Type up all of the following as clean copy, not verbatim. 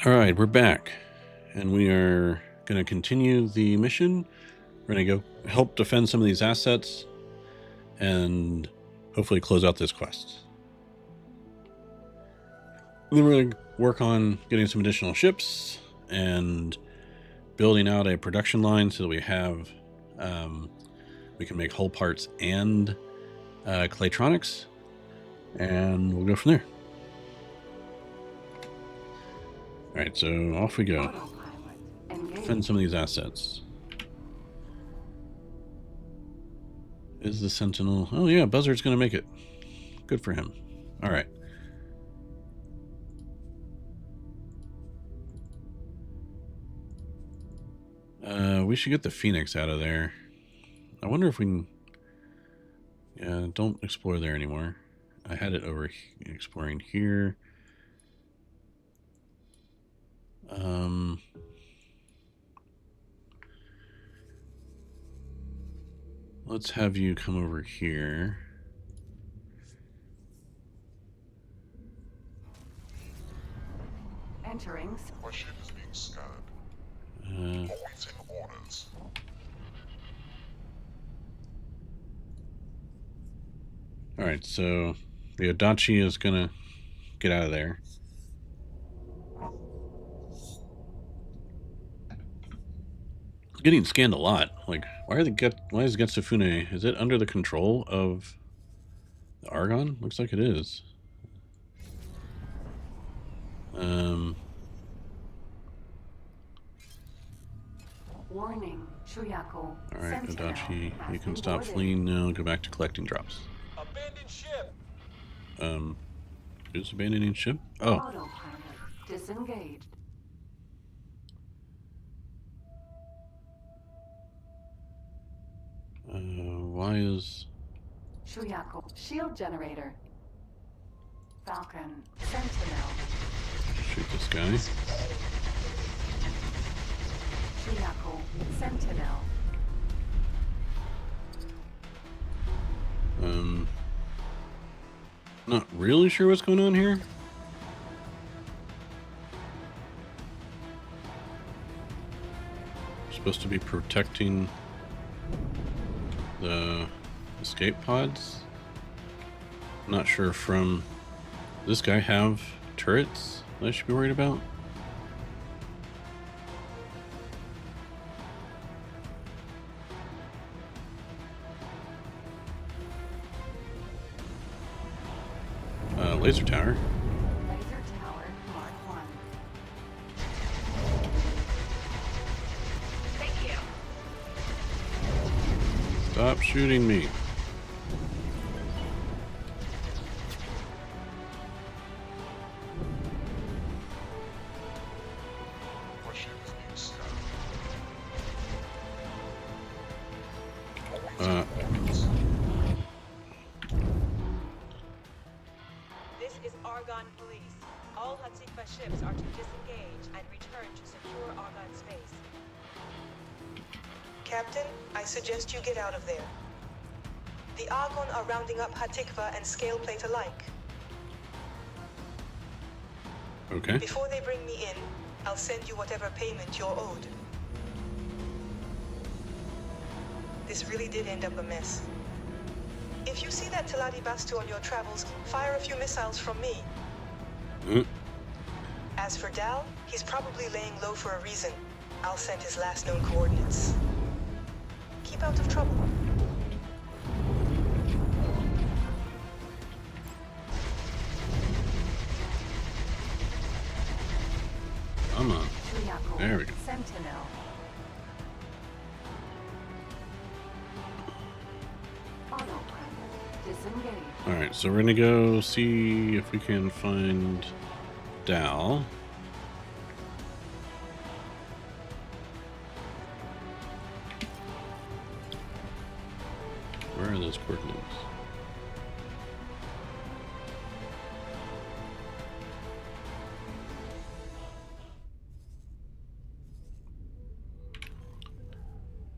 All right, we're back, and we are going to continue the mission. We're going to go help defend some of these assets and hopefully close out this quest. And then we're going to work on getting some additional ships and building out a production line so that we have we can make hull parts and claytronics, and we'll go from there. All right, so off we go. Defend some of these assets. Is the Sentinel? Oh yeah, Buzzard's going to make it. Good for him. All right. We should get the Phoenix out of there. I wonder if we can... Yeah, don't explore there anymore. I had it over exploring here. Let's have you come over here. Entering. My ship is being scanned. Awaiting orders. Alright, so the Adachi is gonna get out of there. It's getting scanned a lot. Like, why is Getsufune? Is it under the control of the Argon? Looks like it is. Warning, Shuyako. Alright, Adachi, you can stop fleeing now. Go back to collecting drops. Abandoned ship. Who's abandoning ship? Oh. Autopilot disengaged. Why is... Shuyako. Shield generator. Falcon. Sentinel. Shoot this guy. Shuyako. Sentinel. Not really sure what's going on here. Supposed to be protecting the escape pods. Not sure from... Does this guy have turrets that I should be worried about? Laser tower. Laser tower Mark 1. Thank you. Stop shooting me. My ship is being scanned. This is Argon Police. All Haktivah ships are to disengage and return to secure Argon space. Captain, I suggest you get out of there. The Argon are rounding up Haktivah and Scaleplate alike. Okay. Before they bring me in, I'll send you whatever payment you're owed. This really did end up a mess. If you see that Teladi Bastu on your travels, fire a few missiles from me. As for Dal, he's probably laying low for a reason. I'll send his last known coordinates. Keep out of trouble. Come on. Shuyako. There we go. Sentinel. Autopilot disengaged. Alright, so we're gonna go see if we can find Dal. Where are those coordinates?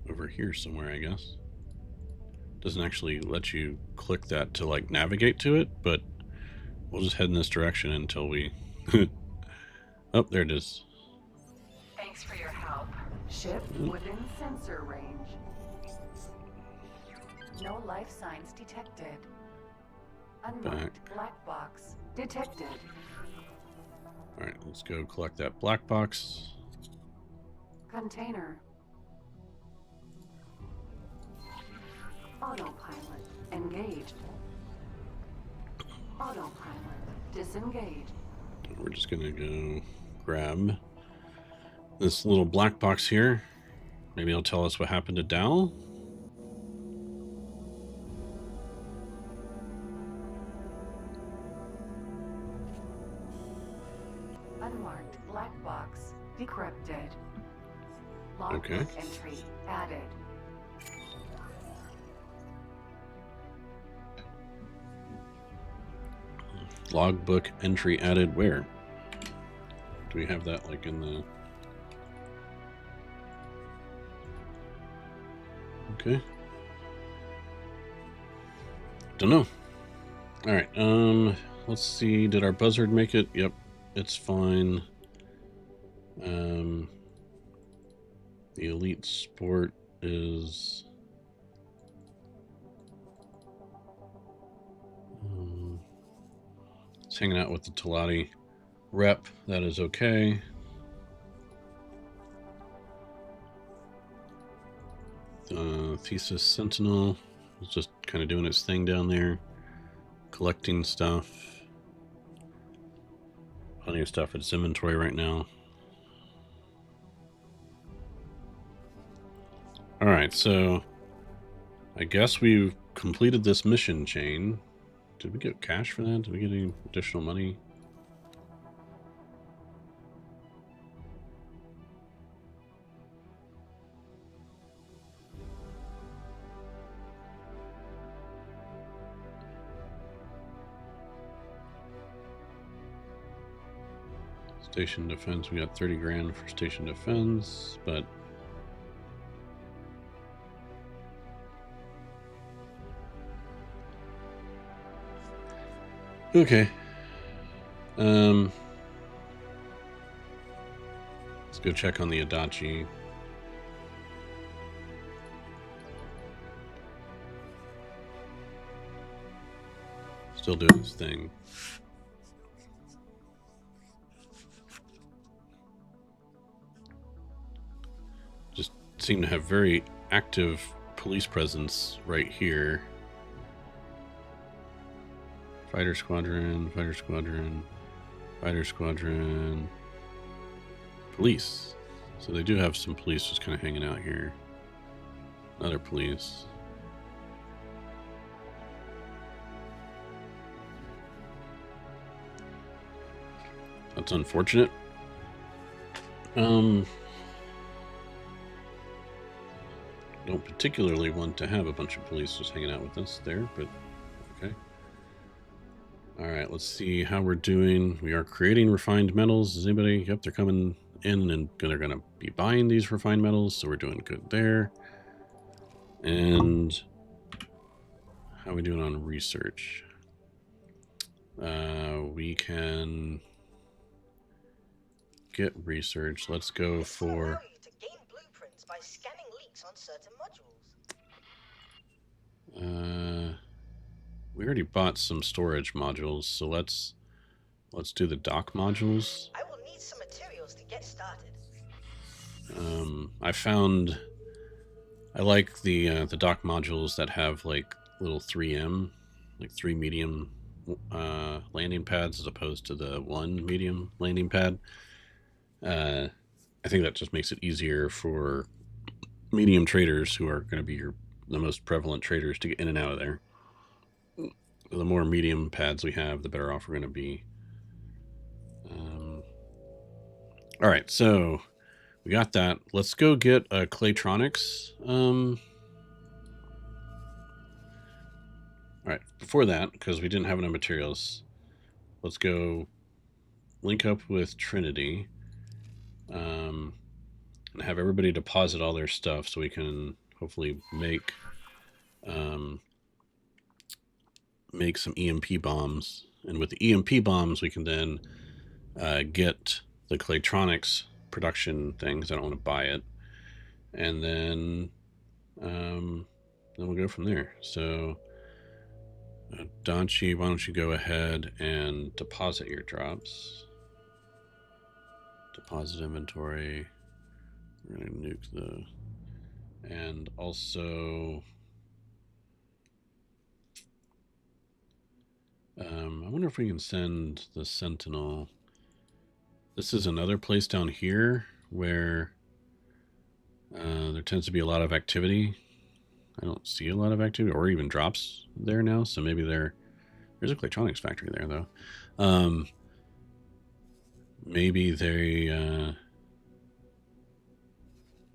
Over here somewhere, I guess. Doesn't actually let you click that to like navigate to it, but we'll just head in this direction until we Oh, there it is. Thanks for your help. Ship within sensor range. No life signs detected. Unmarked black box detected. All right, let's go collect that black box. Container. Autopilot engaged. Autopilot disengaged. We're just gonna go grab this little black box here. Maybe it'll tell us what happened to Dal. Unmarked black box decrypted. Logbook Okay. entry added. Logbook entry added where? Do we have that like in the... Okay. Don't know. All right. Let's see. Did our buzzard make it? Yep. It's fine. The elite sport is... it's hanging out with the Talati rep. That is okay. Thesis Sentinel is just kind of doing its thing down there, collecting stuff. Plenty of stuff in its inventory right now. All right, so I guess we've completed this mission chain. Did we get cash for that? Did we get any additional money? Station defense, we got 30 grand for station defense, but okay. Let's go check on the Adachi. Still doing his thing. Just seem to have very active police presence right here. Fighter squadron, fighter squadron, fighter squadron, police. So they do have some police just kind of hanging out here. Other police. That's unfortunate. Don't particularly want to have a bunch of police just hanging out with us there, but okay. All right, let's see how we're doing. We are creating refined metals. Is anybody? Yep, they're coming in and they're going to be buying these refined metals, so we're doing good there. And how are we doing on research? We can get research. Let's go for... to gain blueprints by scanning leaks on certain modules. We already bought some storage modules, so let's do the dock modules. I will need some materials to get started. I like the dock modules that have like little 3M, like 3 medium landing pads as opposed to the 1 medium landing pad. I think that just makes it easier for medium traders who are going to be the most prevalent traders to get in and out of there. The more medium pads we have, the better off we're going to be. All right, so we got that. Let's go get Claytronics. All right, before that, because we didn't have enough materials, let's go link up with Trinity and have everybody deposit all their stuff so we can hopefully make some EMP bombs. And with the EMP bombs, we can then get the Claytronics production thing because I don't want to buy it. And then we'll go from there. So Donchi, why don't you go ahead and deposit your drops? Deposit inventory. We're gonna nuke the, and also I wonder if we can send the Sentinel. This is another place down here where there tends to be a lot of activity. I don't see a lot of activity or even drops there now, so maybe there's a Claytronics factory there though. Maybe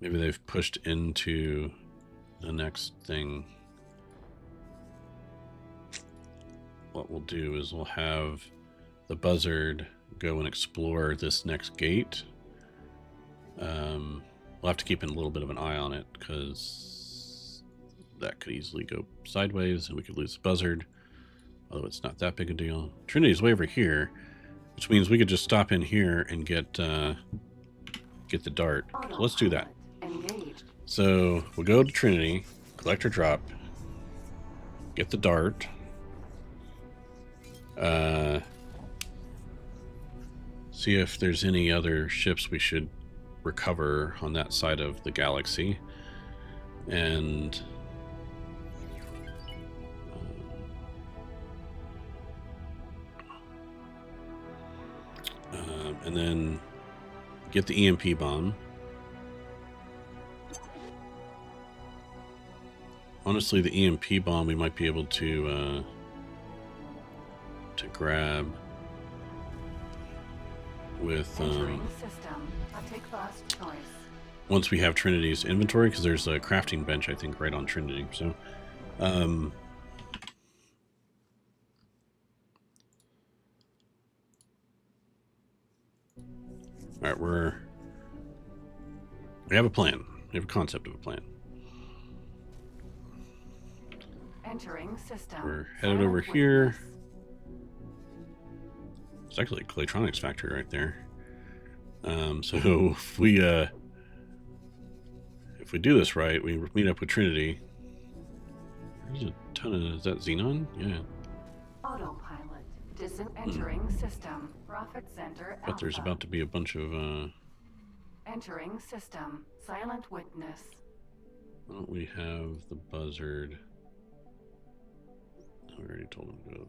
they've pushed into the next thing. What we'll do is we'll have the Buzzard go and explore this next gate. We'll have to keep a little bit of an eye on it because that could easily go sideways and we could lose the Buzzard, although it's not that big a deal. Trinity's way over here, which means we could just stop in here and get the dart. So let's do that. So we'll go to Trinity, collect her drop, get the dart, see if there's any other ships we should recover on that side of the galaxy, and then get the EMP bomb. Honestly, the EMP bomb we might be able to grab with once we have Trinity's inventory, because there's a crafting bench I think right on Trinity. So all right, we have a plan. We have a concept of a plan. Entering system. We're headed over here. It's actually a Claytronics factory right there. So if we do this right, we meet up with Trinity. There's a ton of, is that Xenon? Yeah. Autopilot. Entering system. Profit center. But there's about to be a bunch of Entering system. Silent witness. why don't we have the Buzzard? I already told him to go.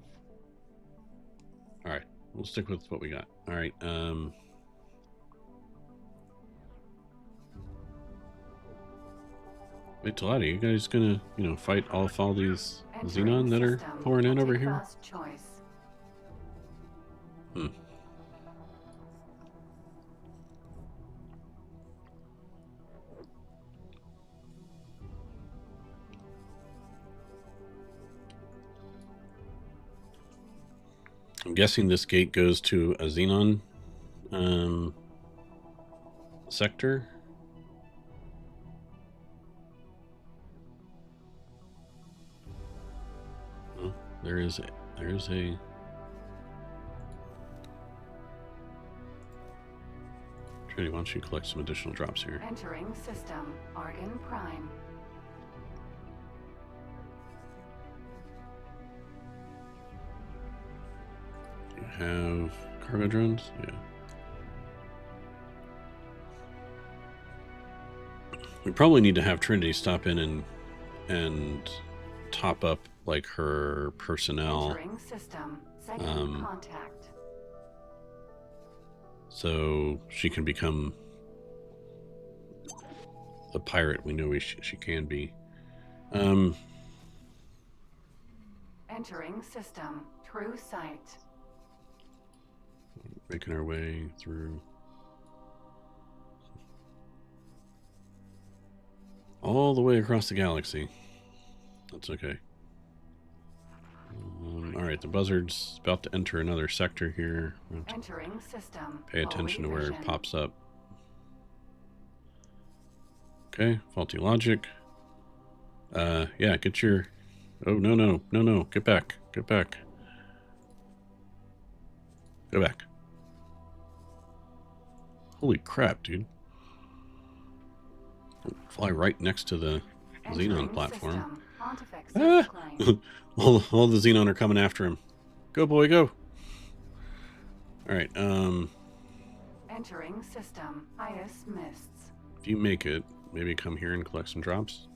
Alright, we'll stick with what we got. Alright, wait, Talati, you guys gonna, fight off all these Xenon that are pouring in over here? I'm guessing this gate goes to a Xenon sector. Oh, there's a Trinity, why don't you collect some additional drops here? Entering system. Argon Prime. Have cargo drones? Yeah. We probably need to have Trinity stop in and top up like her personnel. Entering system. Second contact. So she can become the pirate we know she can be. Entering system. True sight. Making our way through all the way across the galaxy. That's okay. Alright, the Buzzard's about to enter another sector here. Entering system. Pay attention to where it pops up. Okay, faulty logic. Yeah, get your... Oh, no, get back. Go back. Holy crap, dude. Fly right next to the Xenon platform. Ah! all the Xenon are coming after him. Go, boy, go. Alright, Entering system. Ice mists. if you make it, maybe come here and collect some drops.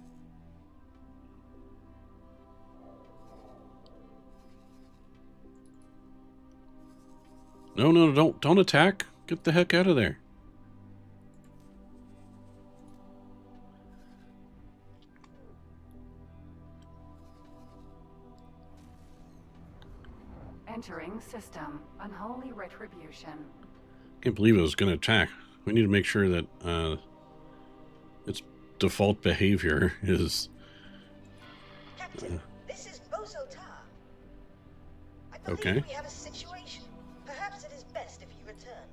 No, don't attack. Get the heck out of there. Entering system. Unholy retribution. Can't believe it was going to attack. We need to make sure that its default behavior is... Captain, this is Bozo Tar. I believe Okay. we have a situation. Perhaps it is best if you return.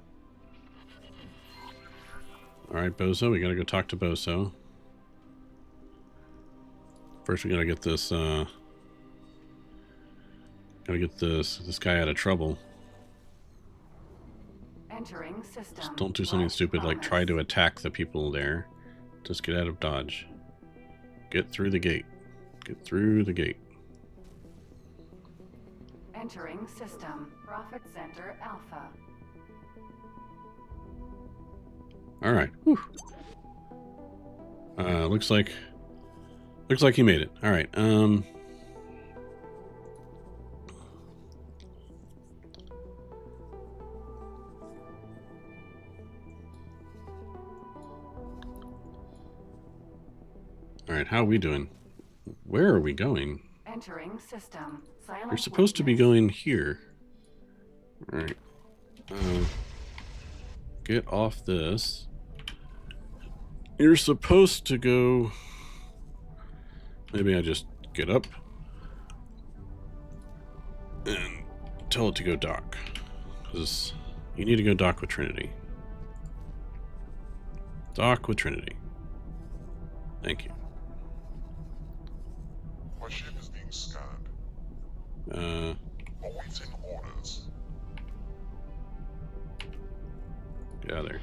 Alright, Bozo, we gotta go talk to Bozo. First we gotta get this, this guy out of trouble. Entering system. Just don't do something stupid like try to attack the people there. Just get out of dodge. Get through the gate. Get through the gate. Entering system. Profit Center Alpha. Alright. Looks like he made it. Alright, Alright, how are we doing? Where are we going? Entering system. Silent You're supposed to be witness. going here. Alright. Get off this. You're supposed to go... Maybe I just get up and tell it to go dock. Because you need to go dock with Trinity. Dock with Trinity. Thank you. My ship is being scanned. Awaiting orders. Get out of there.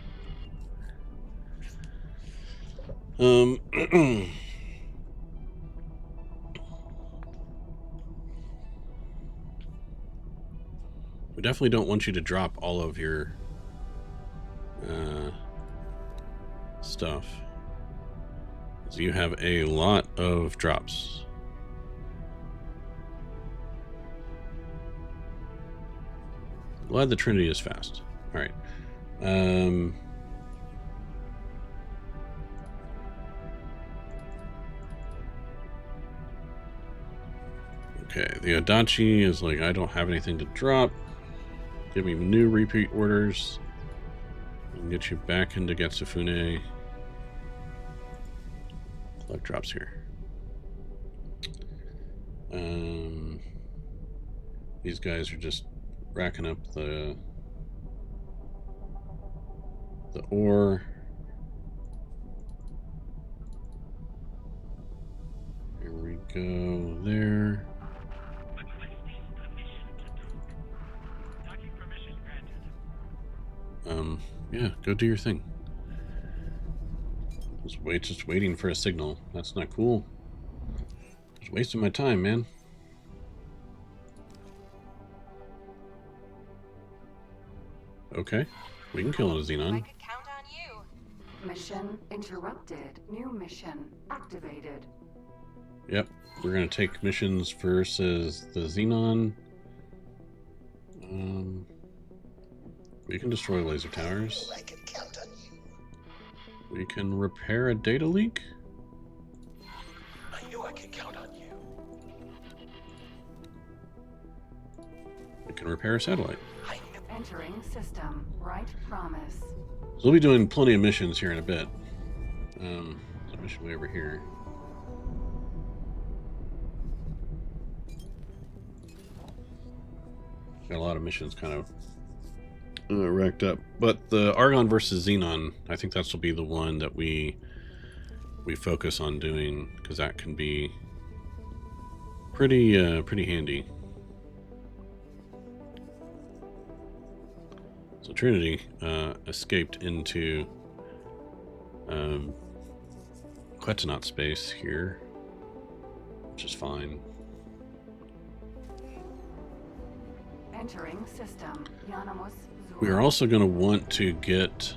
We definitely don't want you to drop all of your stuff. So you have a lot of drops. Glad the Trinity is fast. Alright. Okay, the Adachi is like, I don't have anything to drop. Give me new repeat orders. We can get you back into Getsufune. Collect drops here. These guys are just racking up the ore. Here we go there. Yeah, go do your thing. Just waiting for a signal. That's not cool. Just wasting my time, man. Okay, we can kill a I Xenon. could count on you. Mission interrupted. New mission activated. Yep, we're gonna take missions versus the Xenon. We can destroy laser towers. I can count on you. We can repair a data leak. I knew I could count on you. We can repair a satellite. I knew. Entering system. Right promise. So we'll be doing plenty of missions here in a bit. There's a mission way over here. Got a lot of missions kind of racked up, but the Argon versus Xenon, I think that's will be the one that we focus on doing, because that can be pretty handy. So Trinity escaped into Quetanot space here, which is fine. Entering system. Yanamus We are also going to want to get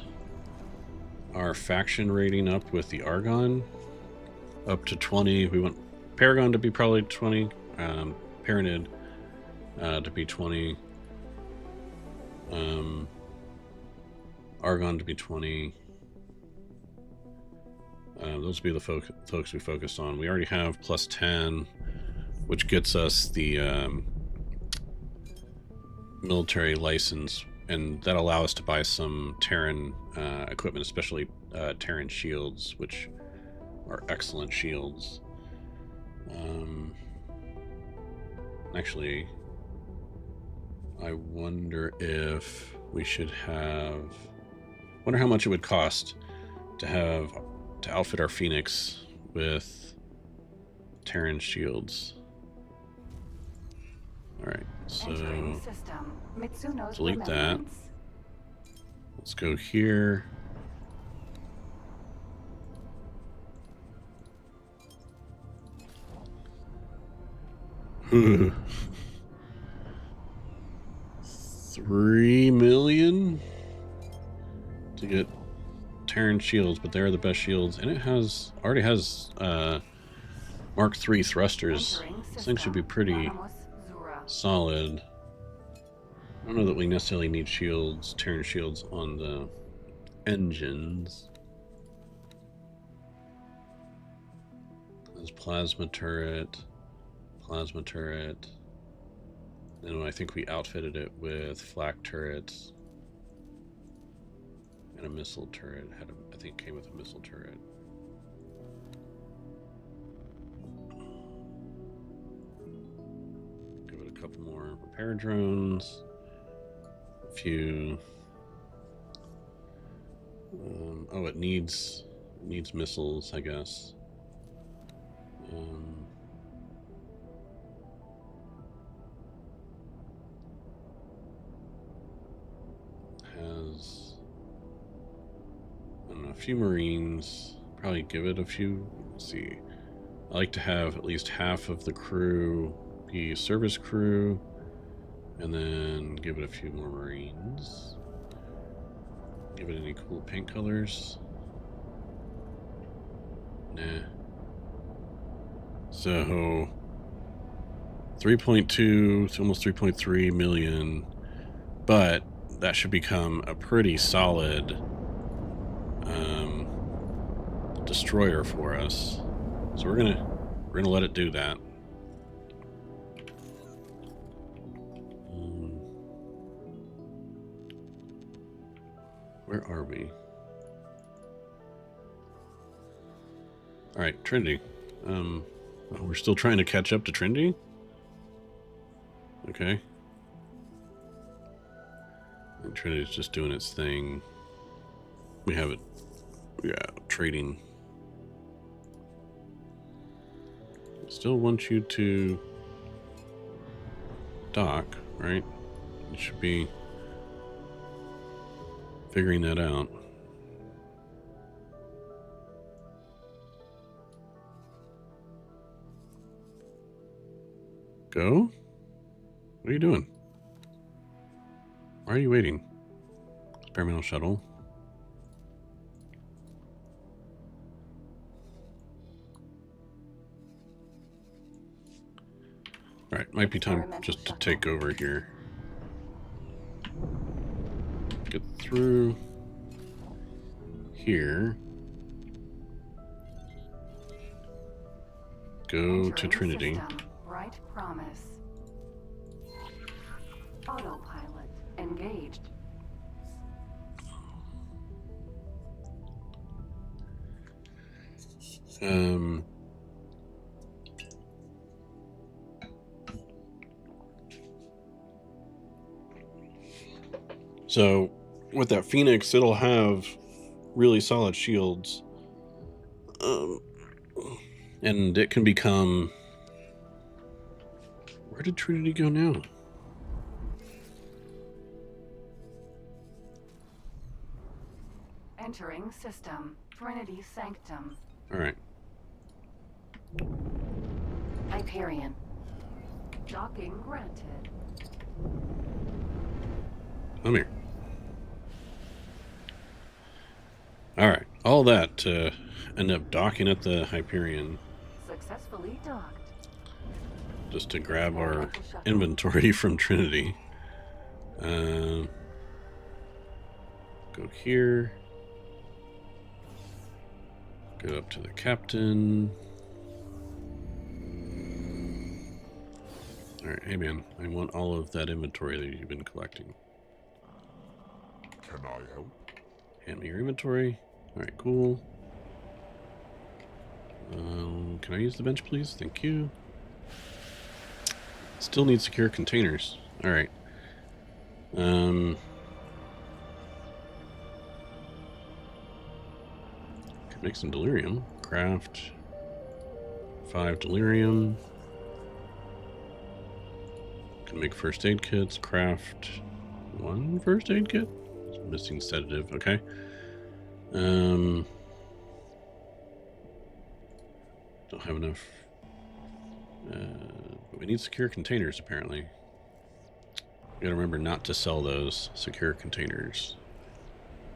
our faction rating up with the Argon up to 20. We want Paragon to be probably 20, Paranid to be 20, Argon to be 20. Those will be the folks we focus on. We already have plus 10, which gets us the military license, and that allows us to buy some Terran equipment, especially Terran shields, which are excellent shields. Actually, I wonder if we should have... wonder how much it would cost to outfit our Phoenix with Terran shields. Alright, so delete that. Let's go here. $3 million to get Terran shields, but they're the best shields, and it already has Mark III thrusters. This thing should be pretty solid. I don't know that we necessarily need shields, Terran shields on the engines. There's plasma turret. And I think we outfitted it with flak turrets and a missile turret. I think it came with a missile turret. Give it a couple more repair drones. A few. Oh, it needs missiles, I guess. Has, I don't know, a few Marines. Probably give it a few. Let's see. I like to have at least half of the crew be service crew, and then give it a few more Marines. Give it any cool paint colors? Nah. So 3.2 to almost 3.3 million, but that should become a pretty solid destroyer for us. So we're gonna let it do that. Where are we? All right, Trinity. Oh, we're still trying to catch up to Trinity? Okay. And Trinity's just doing its thing. We have it. Yeah, trading. Still want you to dock, right? You should be figuring that out. Go? What are you doing? Why are you waiting? Experimental shuttle. Alright, might be time just to take over here. Get through here. Go to Trinity. System. Bright promise. Autopilot engaged. So with that Phoenix, it'll have really solid shields. And it can become... Where did Trinity go now? Entering system. Trinity Sanctum. Alright. Hyperion. Docking granted. Come here. Alright. All that to end up docking at the Hyperion. Successfully docked. Just to grab our inventory from Trinity. Go here. Go up to the captain. Alright, hey man, I want all of that inventory that you've been collecting. Can I help? Hand me your inventory. Alright, cool. Can I use the bench, please? Thank you. Still need secure containers. Alright. Can make some delirium. Craft 5 delirium. Can make first aid kits. Craft 1 first aid kit. Missing sedative. Okay. Don't have enough. But we need secure containers apparently. You gotta remember not to sell those secure containers.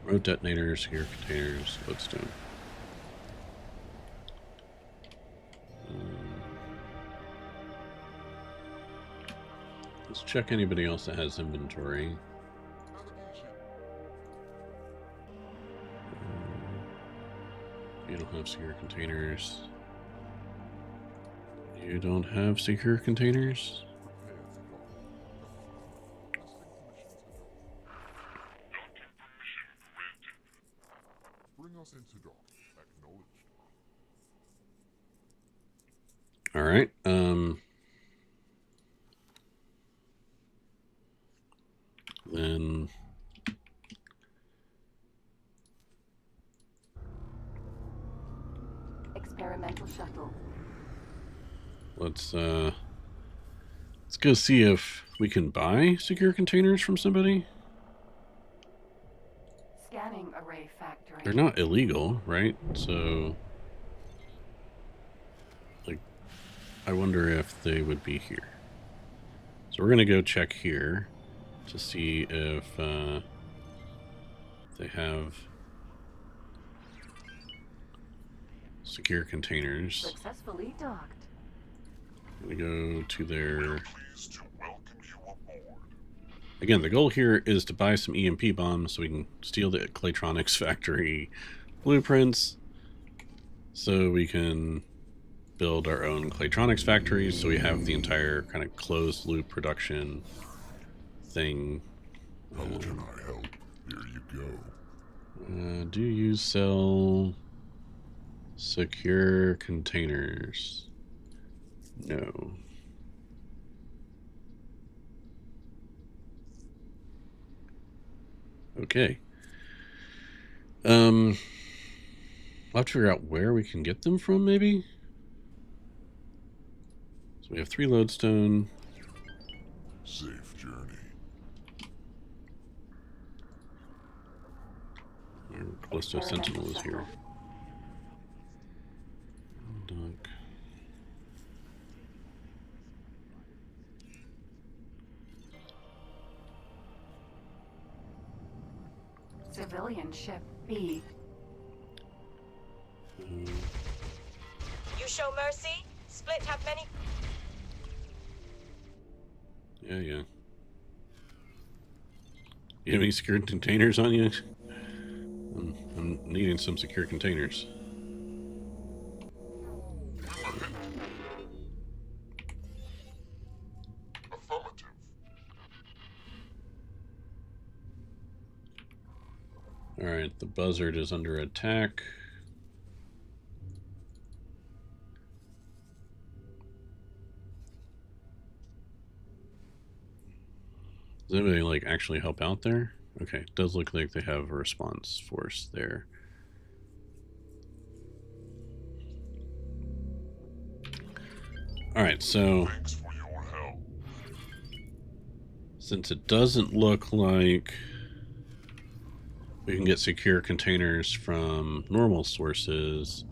Remote detonators, secure containers, lodestone. Let's check anybody else that has inventory. You don't have secure containers. You don't have secure containers? Bring us into dock. Acknowledged. Alright, then Experimental shuttle. let's go see if we can buy secure containers from somebody. Scanning array factory. They're not illegal, right? So, like, I wonder if they would be here. So we're gonna go check here to see if they have secure containers. Successfully docked. I'm gonna go to their... Pleased to welcome you aboard. Again, the goal here is to buy some EMP bombs so we can steal the Claytronics factory blueprints so we can build our own Claytronics factories so we have the entire kind of closed loop production thing. How can I help? Here you go. Do you sell secure containers? No. Okay. I'll have to figure out where we can get them from, maybe? So we have 3 lodestone. Safe journey. Our Callisto Sentinel is here. Dock. Civilian ship B. You show mercy? Split have many. Yeah. You have any secure containers on you? I'm needing some secure containers. Affirmative. Alright, the buzzard is under attack. Does anybody like actually help out there? Okay, it does look like they have a response force there. Alright, so Thanks for your help. since it doesn't look like We can get secure containers from normal sources.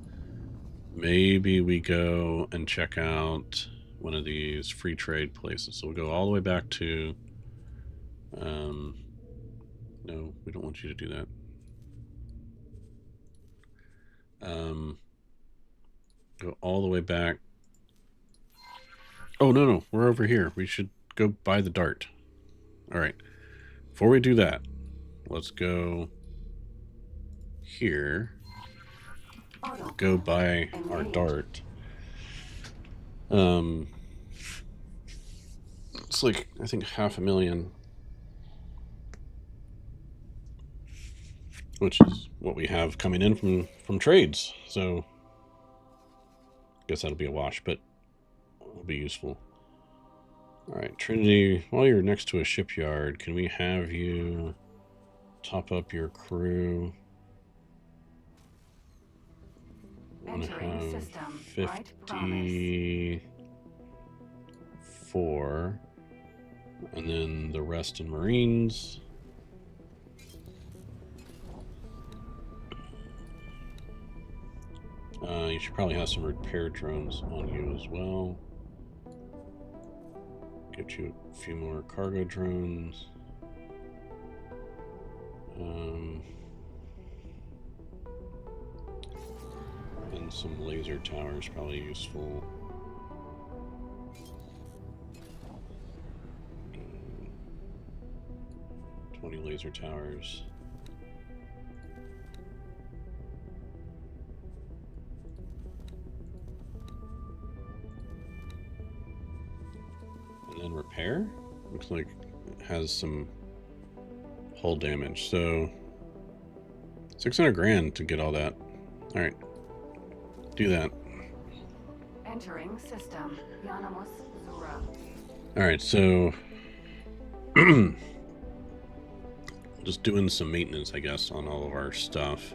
Maybe we go and check out one of these free trade places. So we'll go all the way back to... no, we don't want you to do that. Go all the way back. Oh, no, we're over here. We should go buy the dart. All right. Before we do that, let's go here. Go buy our dart. It's like, I think, 500,000. Which is what we have coming in from trades. So, I guess that'll be a wash, but it'll be useful. Alright, Trinity, while you're next to a shipyard, can we have you top up your crew? I want to have 54, and then the rest in Marines. You should probably have some repair drones on you as well. Get you a few more cargo drones. And some laser towers, probably useful. 20 laser towers. And then repair? Looks like it has some hull damage, so 600 grand to get all that. Alright. Do that. Entering system. Yanamus Zura. Alright, so just doing some maintenance, I guess, on all of our stuff.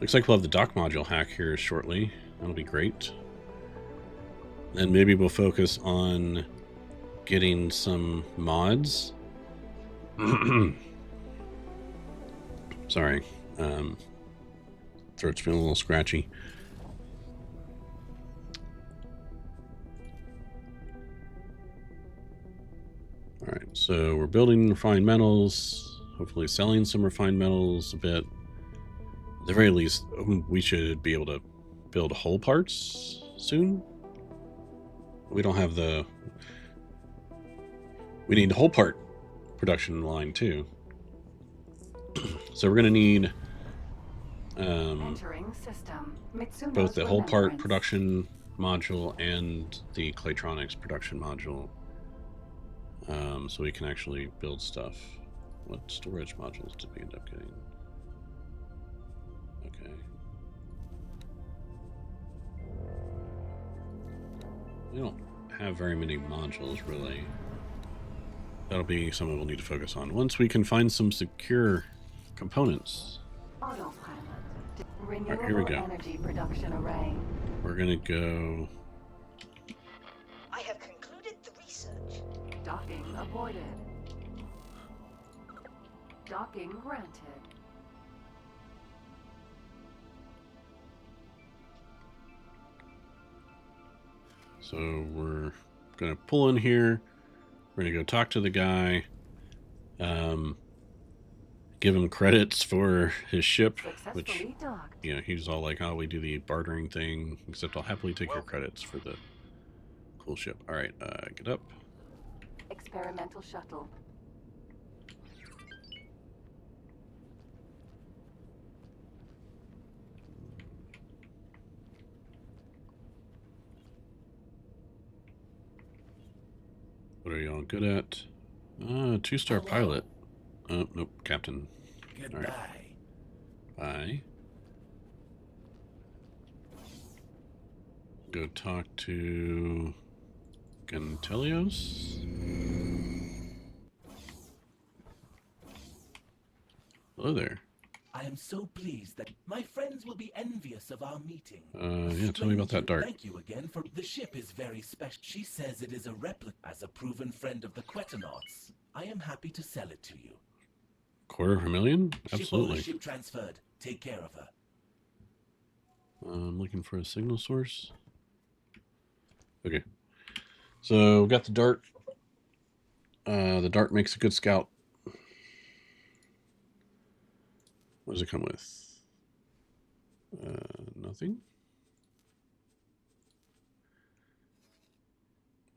Looks like we'll have the dock module hack here shortly. That'll be great. And maybe we'll focus on getting some mods. Sorry. Throat's feeling a little scratchy. Alright, so we're building refined metals, hopefully selling some refined metals a bit. At the very least, we should be able to build hull parts soon. We don't have the... We need a hull part production line too. So we're going to need both the hull part production module and the Claytronics production module. So we can actually build stuff. What storage modules did we end up getting? Okay. We don't have very many modules, really. That'll be something we'll need to focus on once we can find some secure components. Right, here we go. Energy production array. We're gonna go. I have concluded the research. Docking avoided. Docking granted. So we're gonna pull in here. We're gonna go talk to the guy. Give him credits for his ship, which, you know, he's all like, oh, we do the bartering thing, except I'll happily take your credits for the cool ship. All right, get up. Experimental shuttle. What are y'all good at? 2-star pilot. Oh, nope, captain. Goodbye. All right. Bye. Go talk to Gantelios. Hello there. I am so pleased that my friends will be envious of our meeting. Yeah, tell me about that dart. Thank you again for the ship is very special. She says it is a replica. As a proven friend of the Quetanauts, I am happy to sell it to you. $250,000? Ship Absolutely. ownership transferred. Take care of her. I'm looking for a signal source. Okay. So we got the dart. The dart makes a good scout. What does it come with? Nothing.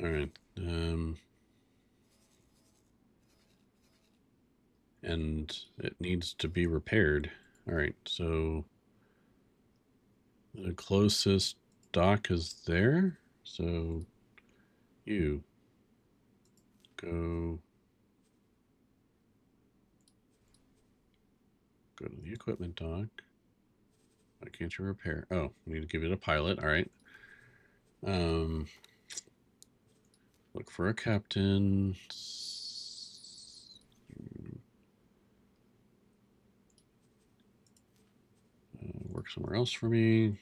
All right. And it needs to be repaired. All right. So the closest dock is there. So you go to the equipment dock. Why can't you repair? Oh, we need to give it a pilot. All right. Look for a captain. Work somewhere else for me.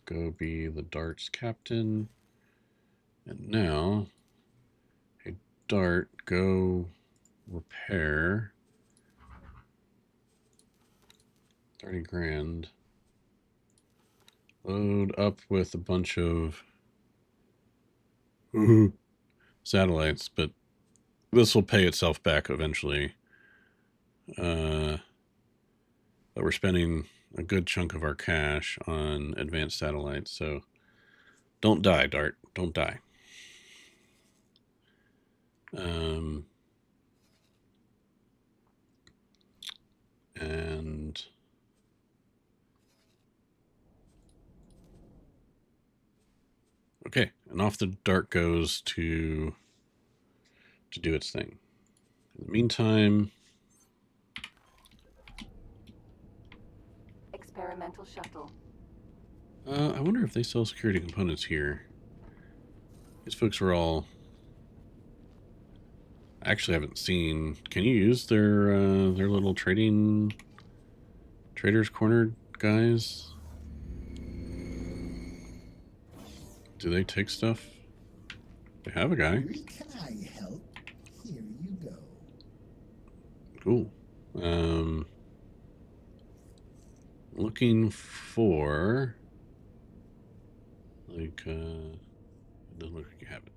Go be the dart's captain. And now, hey, dart, go repair. 30 grand. Load up with a bunch of satellites, but this will pay itself back eventually. But we're spending a good chunk of our cash on advanced satellites, so don't die, Dart. Don't die. And okay, and off the dart goes to do its thing. In the meantime, Experimental shuttle. I wonder if they sell security components here. These folks are all. I actually haven't seen. Can you use their little traders corner guys? Do they take stuff? They have a guy. Can I help? Here you go. Cool. Looking for like it doesn't look like you have it.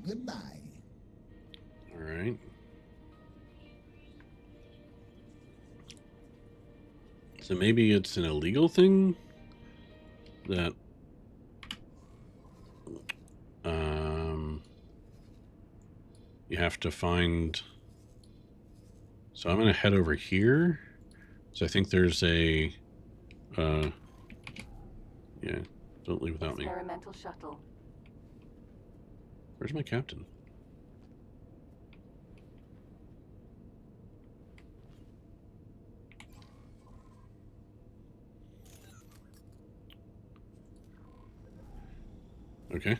Goodbye. All right. So maybe it's an illegal thing that you have to find. So I'm gonna head over here. So I think there's a yeah, don't leave without me. Experimental shuttle. Where's my captain? Okay.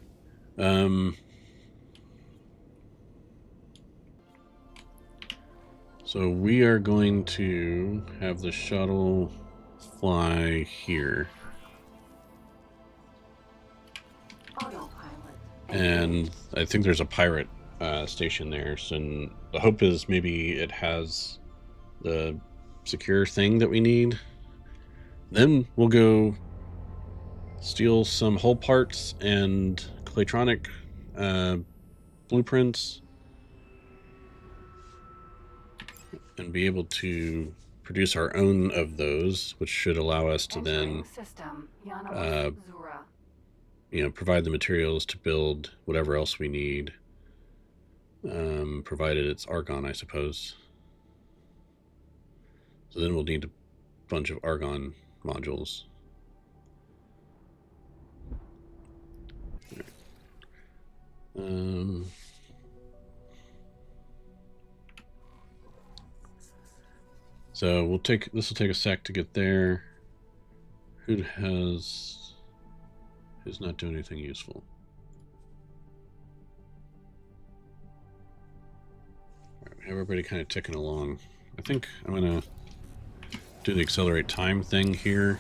So we are going to have the shuttle fly here. Autopilot. And I think there's a pirate station there. So the hope is maybe it has the secure thing that we need. Then we'll go steal some hull parts and Claytronic blueprints and be able to produce our own of those, which should allow us to then system. provide the materials to build whatever else we need, provided it's argon, I suppose. So then we'll need a bunch of argon modules. So this will take a sec to get there. Who's not doing anything useful? All right, we have everybody kind of ticking along. I think I'm gonna do the accelerate time thing here.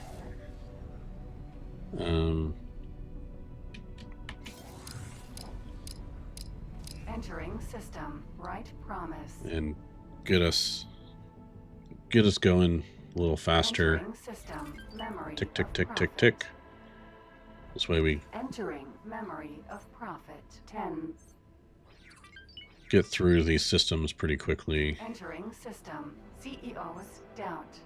Entering system. Right promise. And get us going a little faster. Entering system. Memory Tick, tick, of tick, tick, profit. tick. This way we Entering memory of profit. 10. get through these systems pretty quickly. Entering system. CEO's doubt.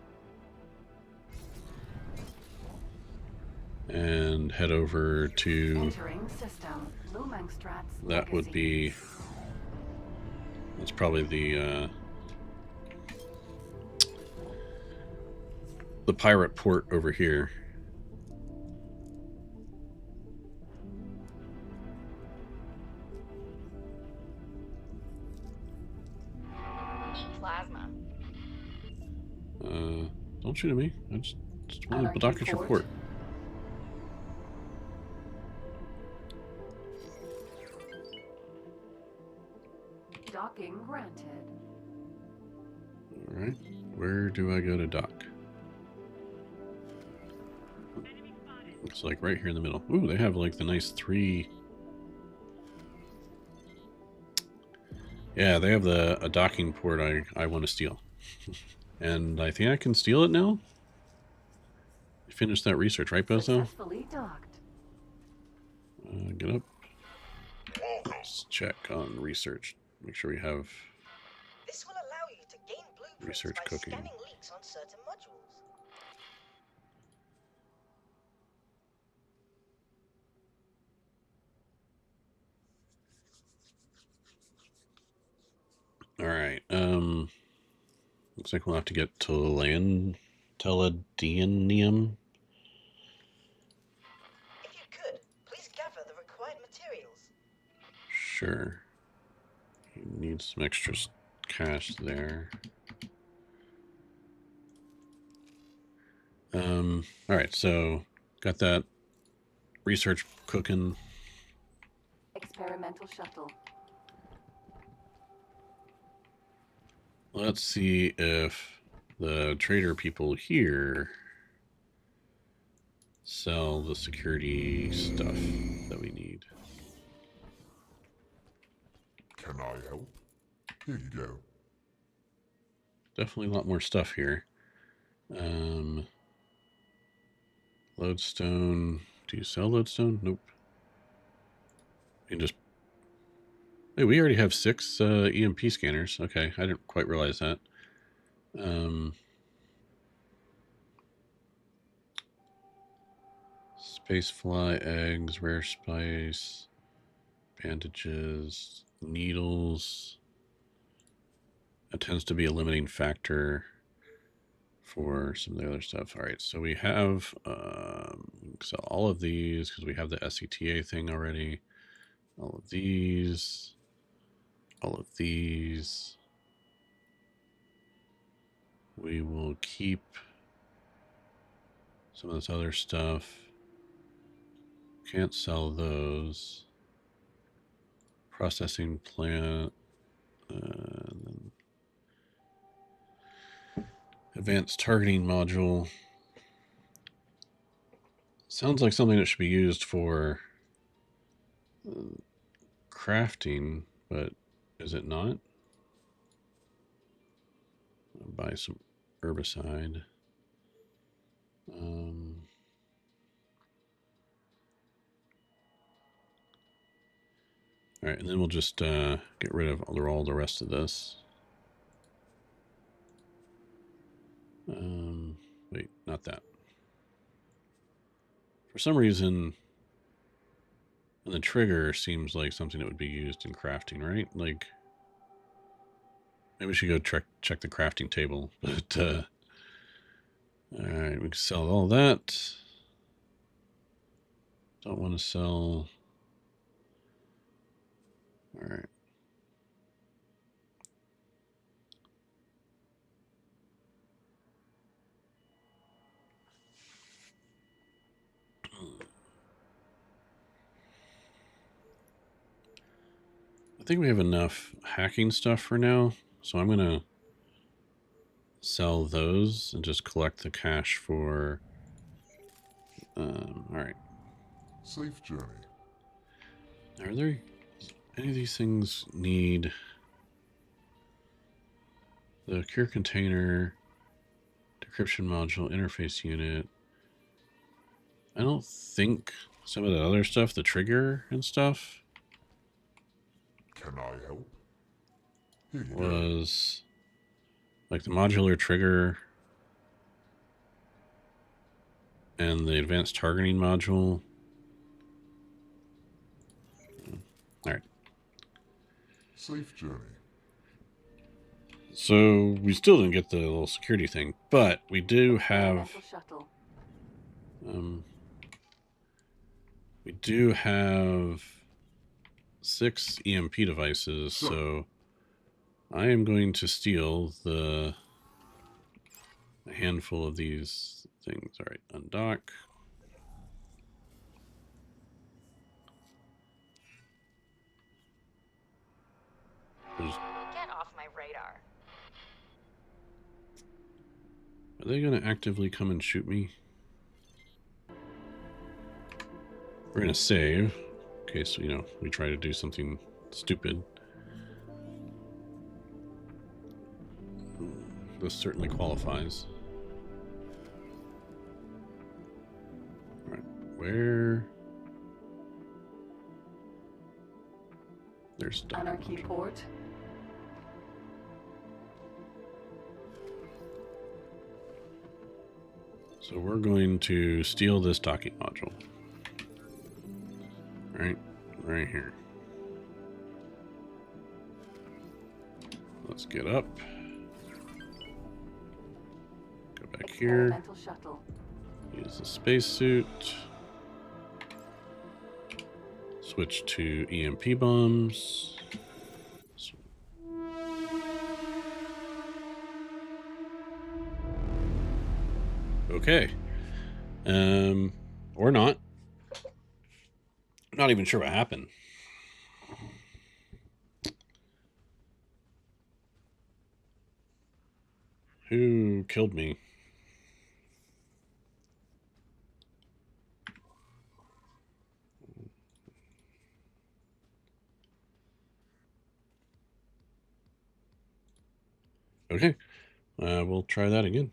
And head over to... Entering system. Lumengstrat's That would legacy. be... That's probably the pirate port over here. Plasma. Don't shoot at me. I just want to dock at your port. Docking granted. Alright. Where do I go to dock? Looks like right here in the middle. Ooh, they have like the nice 3... Yeah, they have a docking port I want to steal. And I think I can steal it now? Finish that research, right, Bozo? Successfully docked. Get up. Let's check on research. Make sure we have This will allow you to gain blueprints research by cooking. scanning leaks on certain modules. Alright, looks like we'll have to get Teledium. If you could, please gather the required materials. Sure. You need some extra cash there. Alright, so got that research cooking. Experimental shuttle. Let's see if the trader people here sell the security stuff that we need. Can I help? Here you go. Definitely a lot more stuff here. Lodestone. Do you sell lodestone? Nope. You can just... Hey, we already have 6 EMP scanners. Okay, I didn't quite realize that. Spacefly, eggs, rare spice, bandages, needles. That tends to be a limiting factor for some of the other stuff. All right, so we have so all of these because we have the SCTA thing already. All of these. All of these. We will keep some of this other stuff. Can't sell those. Processing plant. Then advanced targeting module. Sounds like something that should be used for crafting, but is it not? I'll buy some herbicide. All right, and then we'll just get rid of all the rest of this. Wait, not that. For some reason, the trigger seems like something that would be used in crafting, right? Like, maybe we should go check the crafting table. But, all right, we can sell all that. Don't want to sell... All right. I think we have enough hacking stuff for now, so I'm going to sell those and just collect the cash for... all right. Safe journey. Are there any of these things need... The cure container, decryption module, interface unit. I don't think some of the other stuff, the trigger and stuff, Can I help? Here you go. was like the modular trigger and the advanced targeting module. All right. Safe journey. So we still didn't get the little security thing, but we do have Mental shuttle. we do have 6 EMP devices, so I am going to steal a handful of these things. All right, undock. Get off my radar. Are they going to actively come and shoot me? We're going to save in case, you know, we try to do something stupid. This certainly qualifies. All right, where? There's stuff. Anarchy port. So we're going to steal this docking module. Right here. Let's get up. Go back here. Mental shuttle. Use the spacesuit. Switch to EMP bombs. Okay. Or not. I'm not even sure what happened. Who killed me? Okay. We'll try that again.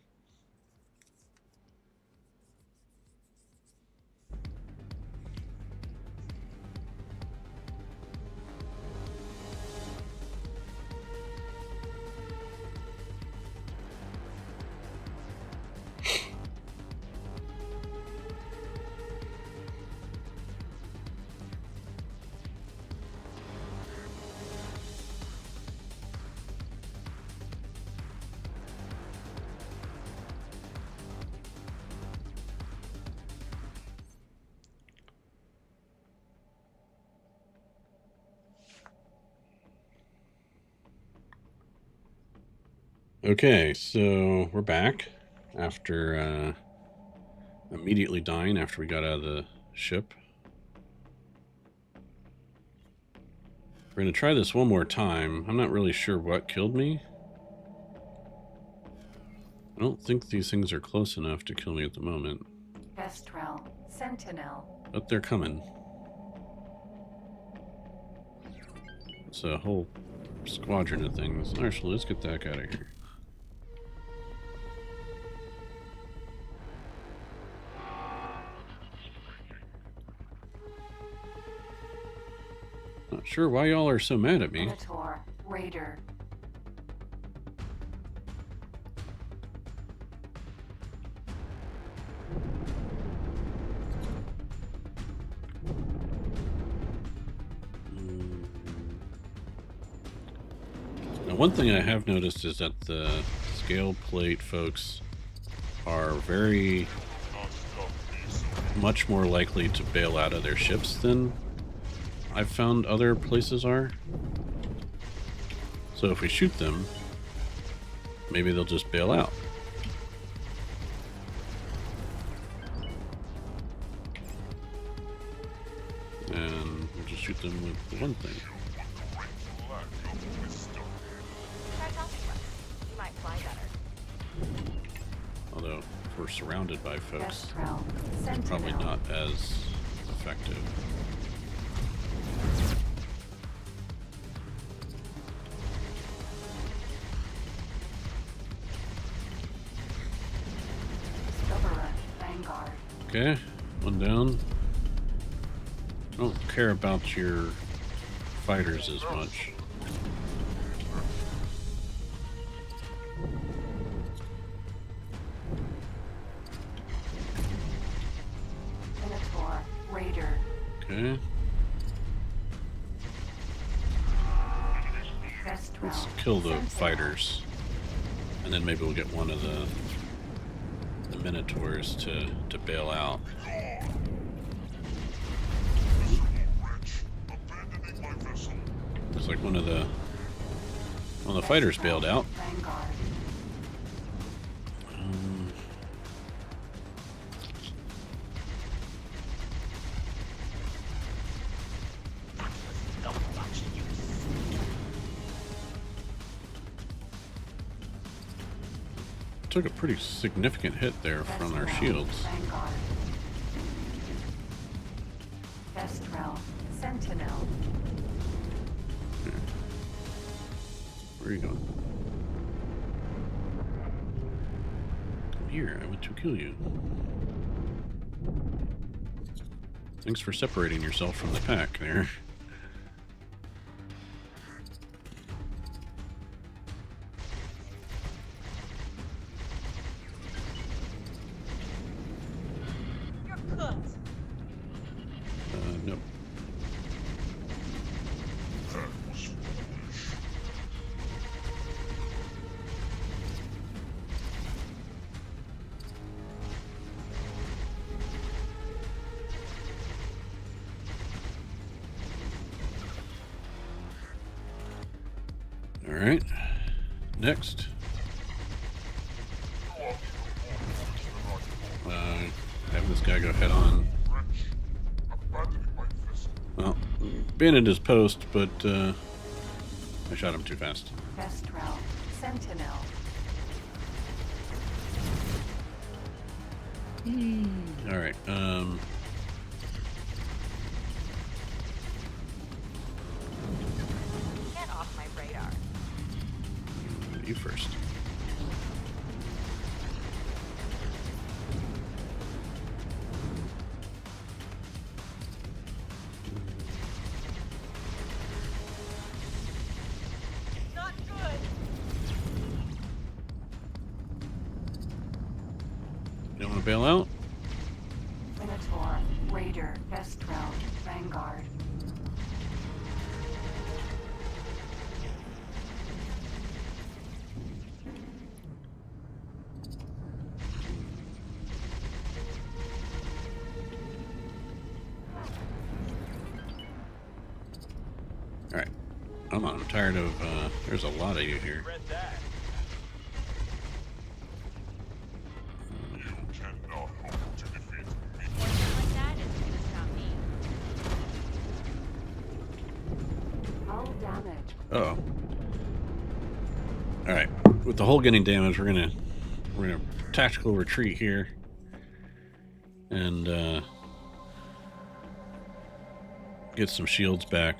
Okay, so we're back after immediately dying after we got out of the ship. We're going to try this one more time. I'm not really sure what killed me. I don't think these things are close enough to kill me at the moment. Kestrel. Sentinel. But they're coming. It's a whole squadron of things. Actually, let's get the heck out of here. Not sure why y'all are so mad at me. Minotaur. Raider. Now, one thing I have noticed is that the scale plate folks are very much more likely to bail out of their ships than I've found other places are. So if we shoot them, maybe they'll just bail out. And we'll just shoot them with the one thing. Try talking to us. You might fly better. Although, if we're surrounded by folks, Kestrel. it's Sentinel. probably not as effective. Okay, one down. I don't care about your fighters as much. Minotaur, Raider. Okay, Kestrel, let's kill the Sentinel. fighters, and then maybe we'll get one of the Minotaurs to bail out. Abandoning my vessel. Looks like one of the fighters bailed out. Vanguard. Took a pretty significant hit there from our shields. Vanguard. Kestrel, Sentinel. Where are you going? Come here, I want to kill you. Thanks for separating yourself from the pack there. You're cooked. Nope. That was foolish. All right. Next. Have this guy go head on. Wretch. Abandoning my vessel. Well, abandoned his post, but I shot him too fast. Kestrel, Sentinel. All right. Get off my radar. You first. Not good. You want to bail out? Minotaur, Raider, Kestrel, Vanguard. All right. I'm tired of. There's a lot of you here. Read that. You cannot hope to defeat me. Like that isn't gonna stop me. All damage. Uh-oh. All right. With the hull getting damaged, we're gonna tactical retreat here, and get some shields back.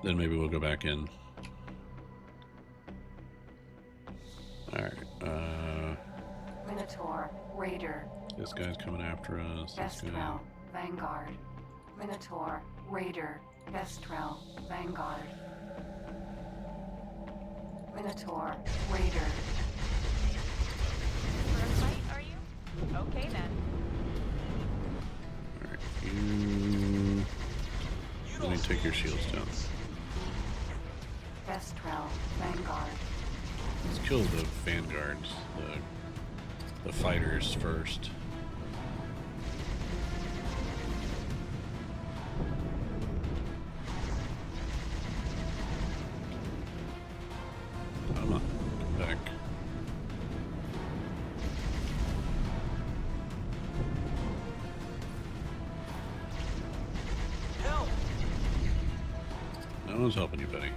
Then maybe we'll go back in. All right. Minotaur, Raider, This guy's coming after us. This guy. Kestrel, Vanguard. Minotaur, Raider, Kestrel, Vanguard. Minotaur, Raider. For a fight, are you? Okay then. All right. You. Let me take your shields down. Kestrel, Vanguard. Let's kill the vanguards, the fighters first. Come on, come back. Help! No one's helping you, buddy.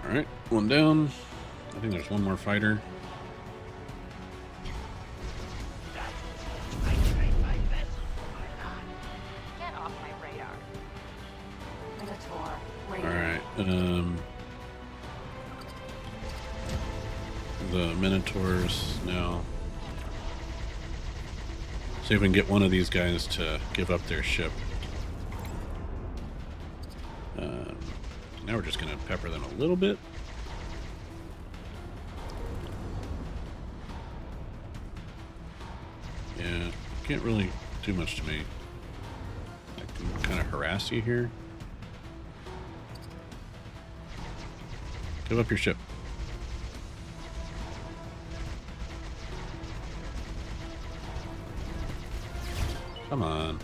Alright, one down. I think there's one more fighter. Get off my radar. Minotaur, Raider. Alright, the Minotaurs now. See if we can get one of these guys to give up their ship. Now we're just going to pepper them a little bit. Yeah, can't really do much to me. I can kind of harass you here. Give up your ship. Come on.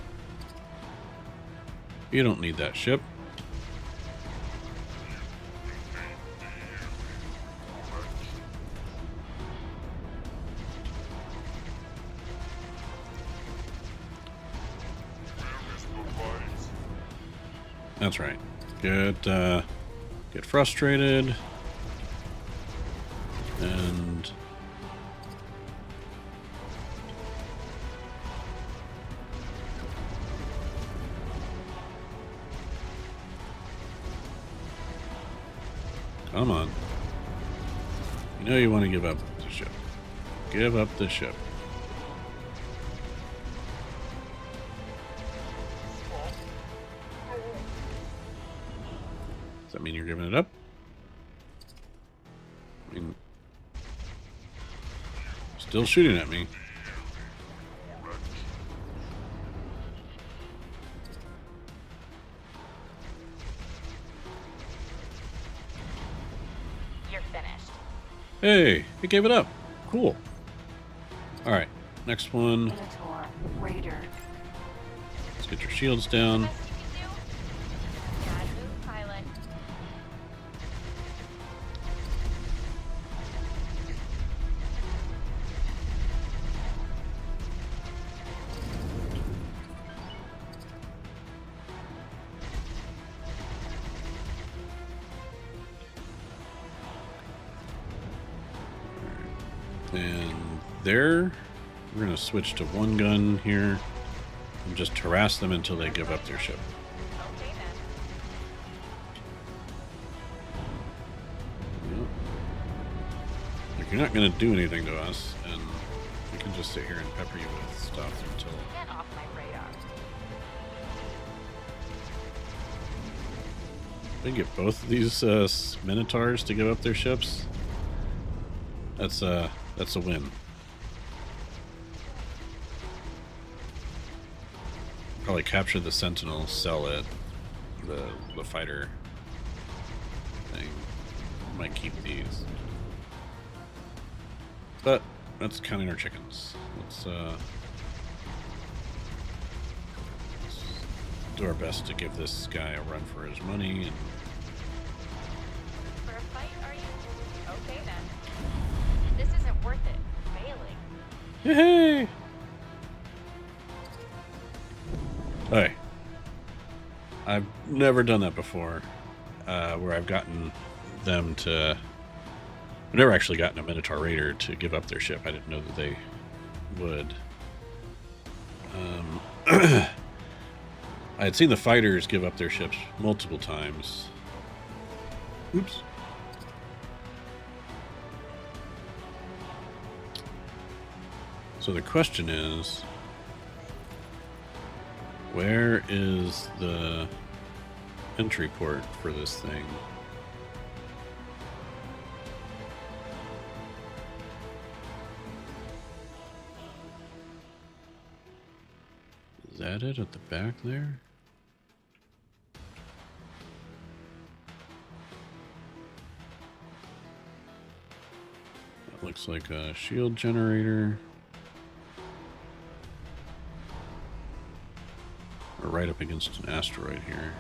You don't need that ship. That's right. Get frustrated and come on. You know you want to give up the ship. Give up the ship. Does that mean you're giving it up? I mean, still shooting at me. You're finished. Hey, it gave it up. Cool. Alright, next one. Minotaur, Raider. Let's get your shields down. Best you can do? Bad move, pilot. And there, we're going to switch to one gun here and just harass them until they give up their ship. Okay then. Yep. Like, you're not going to do anything to us, and we can just sit here and pepper you with stuff until... Get off my radar. we can get both of these Minotaurs to give up their ships. That's a win. Probably capture the Sentinel, sell it, the fighter thing. Might keep these, but that's counting our chickens. Let's do our best to give this guy a run for his money. And For a fight, are you? Okay then. This isn't worth it. Failing. hey. Hey, I've never done that before, where I've gotten them to... I've never actually gotten a Minotaur Raider to give up their ship. I didn't know that they would. I had seen the fighters give up their ships multiple times. Oops. So the question is... where is the entry port for this thing? Is that it at the back there? That looks like a shield generator. We're right up against an asteroid here.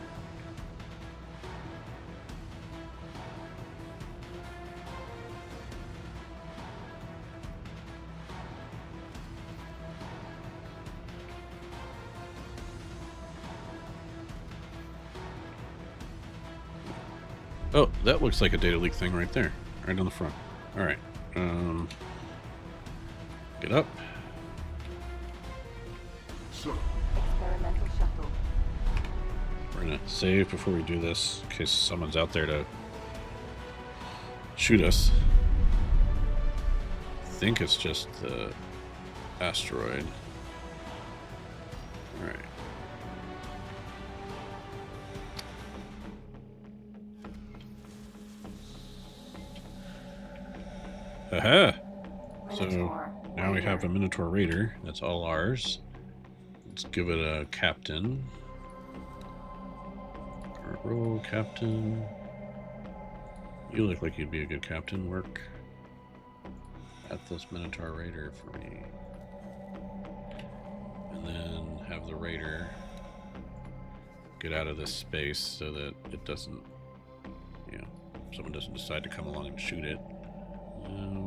Oh, that looks like a data leak thing right there, right on the front. All right, get up. Experimental shuttle. We're gonna save before we do this, in case someone's out there to shoot us. think it's just the asteroid. All right. Aha! So now we have a Minotaur Raider. That's all ours. Let's give it a captain. Roll captain. You look like you'd be a good captain. Work at this Minotaur Raider for me. And then have the Raider get out of this space so that it doesn't, you know, someone doesn't decide to come along and shoot it.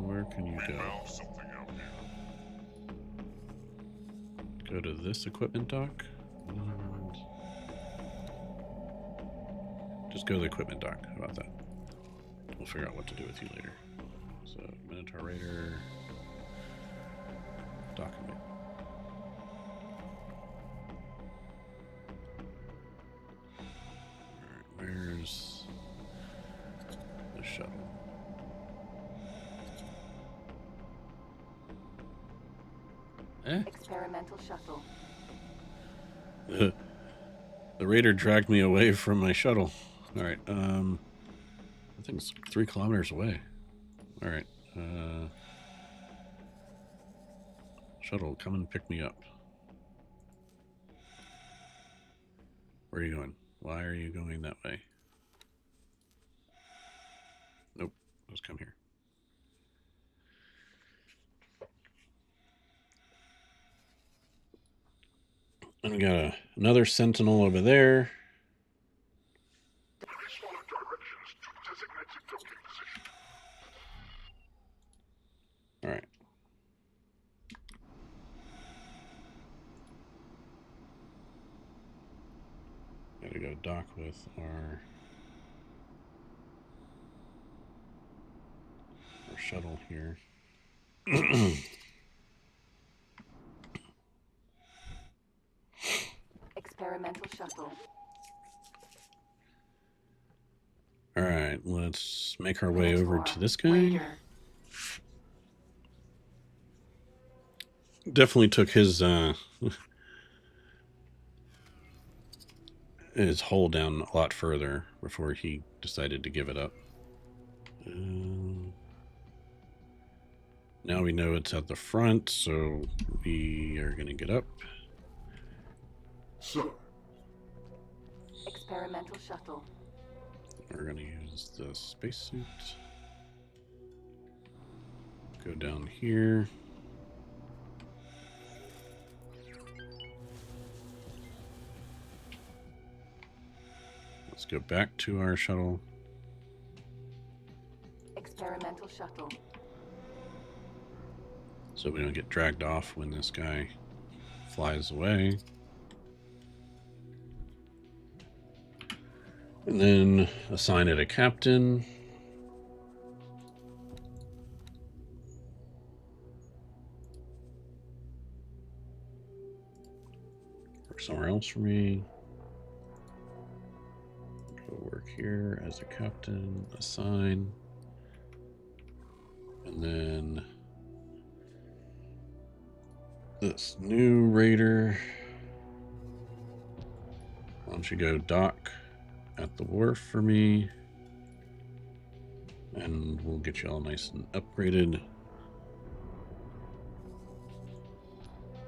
Where can you go? Found something out here. Go to this equipment dock. And just go to the equipment dock. How about that? We'll figure out what to do with you later. So, Minotaur Raider. Document. Alright, where's the shuttle? Experimental shuttle. The Raider dragged me away from my shuttle. Alright, I think it's 3 kilometers away. Alright, shuttle, come and pick me up. Where are you going? Why are you going that way? Nope, let's come here. And we got another sentinel over there. All right. Gotta go dock with our shuttle here. Experimental shuttle. All right, let's make our way over to this guy. Raider. Definitely took his hull down a lot further before he decided to give it up. Now we know it's at the front, so we are going to get up. Sir. Experimental shuttle. We're going to use the spacesuit. Go down here. Let's go back to our shuttle. Experimental shuttle. So we don't get dragged off when this guy flies away. And then assign it a captain. Work somewhere else for me. Go work here as a captain, assign. And then this new raider. Why don't you go dock at the wharf for me? And we'll get you all nice and upgraded.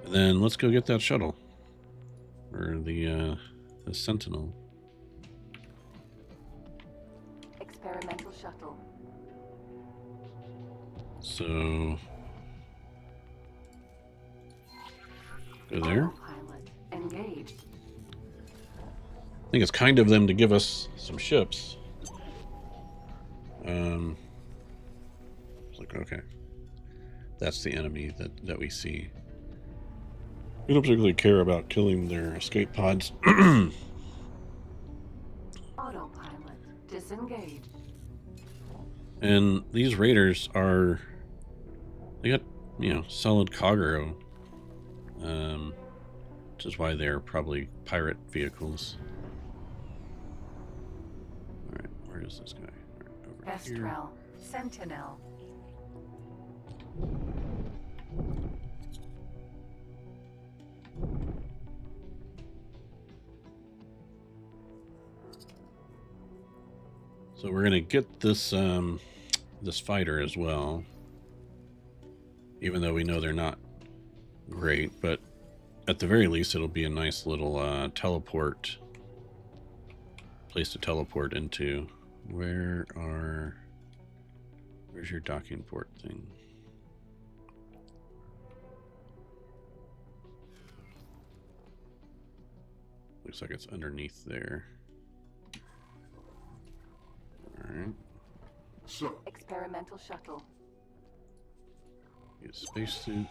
And then let's go get that shuttle. Or the Sentinel. Experimental shuttle. So go there. Autopilot engaged. I think it's kind of them to give us some ships. It's like, okay, that's the enemy that we see. We don't particularly care about killing their escape pods. Autopilot disengaged. And these raiders are, they got, you know, solid cargo, which is why they're probably pirate vehicles. All right, where is this guy? All right, over here. Kestrel. Sentinel. So we're gonna get this this fighter as well, even though we know they're not great, but at the very least it'll be a nice little teleport place to teleport into. Where's your docking port thing? Looks like it's underneath there. Alright. So, Experimental shuttle. Get a spacesuit.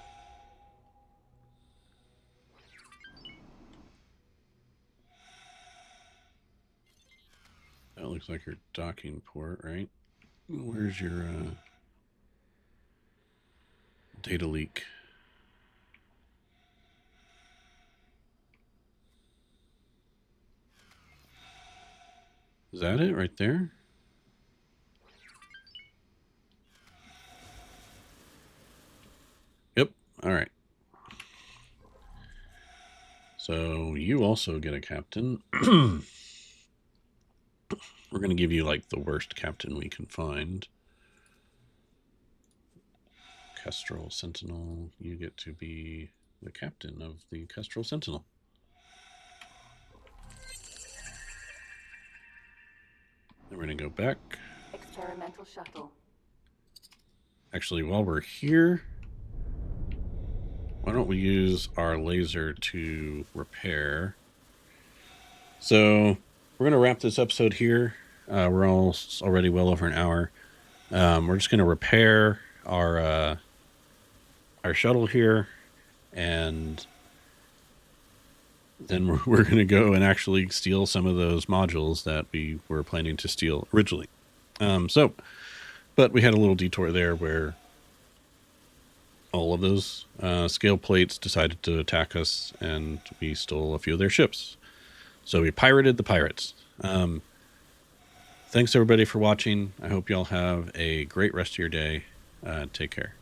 That looks like your docking port, right? Where's your data leak? Is that it right there? Yep. All right. So you also get a captain. We're going to give you like the worst captain we can find. Kestrel Sentinel. You get to be the captain of the Kestrel Sentinel. Then we're going to go back. Experimental shuttle. Actually, while we're here, why don't we use our laser to repair? So we're going to wrap this episode here. We're already well over an hour. We're just going to repair our shuttle here, and then we're going to go and actually steal some of those modules that we were planning to steal originally. But we had a little detour there where all of those scale plates decided to attack us, and we stole a few of their ships. So we pirated the pirates. Thanks everybody for watching. I hope y'all have a great rest of your day. Take care.